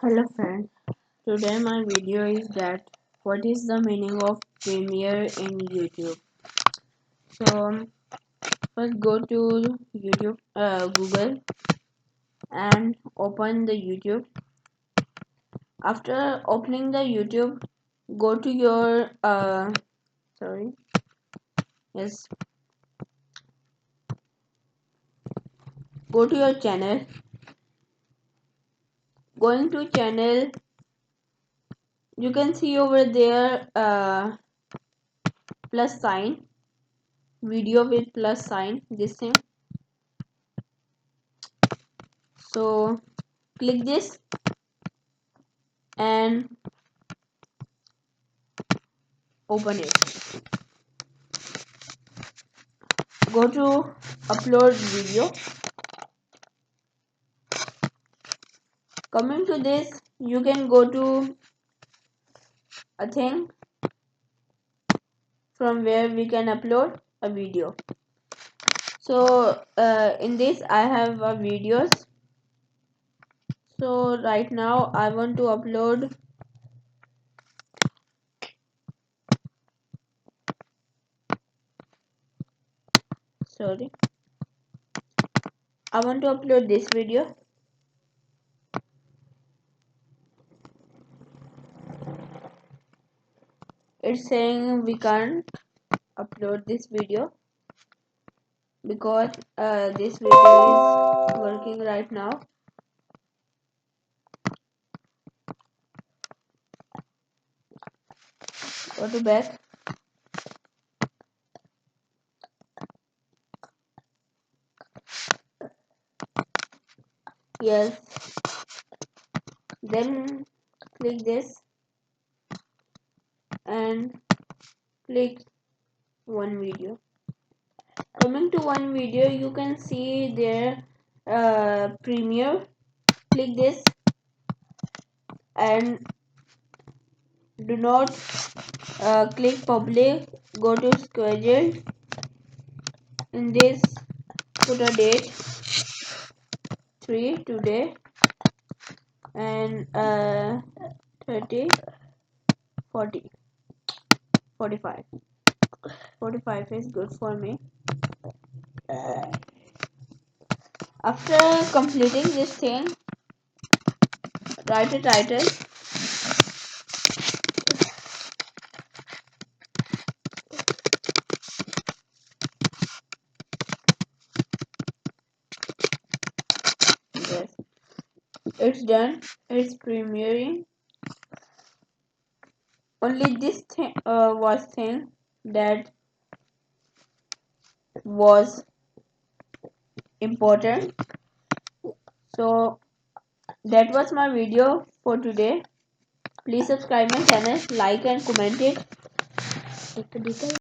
Hello friends, today my video is that what is the meaning of Premiere in YouTube. So first go to YouTube, Google and open the YouTube. After opening the YouTube, go to your sorry yes go to your channel. Going to channel, you can see over there plus sign, video with plus sign, this thing. So click this and open it. Go to upload video. Coming to this, you can go to a thing from where we can upload a video. So in this I have videos. So right now I want to upload I want to upload this video. It's saying we can't upload this video because this video is working right now. Go to back. Yes, then click this and click one video. Coming to one video, you can see their Premiere. Click this and do not click public. Go to schedule. In this, put a date 3 today and 30 40 45. 45 is good for me. After completing this thing, write a title. Yes, it's done. It's premiering. Only this thing was thing that was important. So that was my video for today. Please subscribe my channel, like and comment it.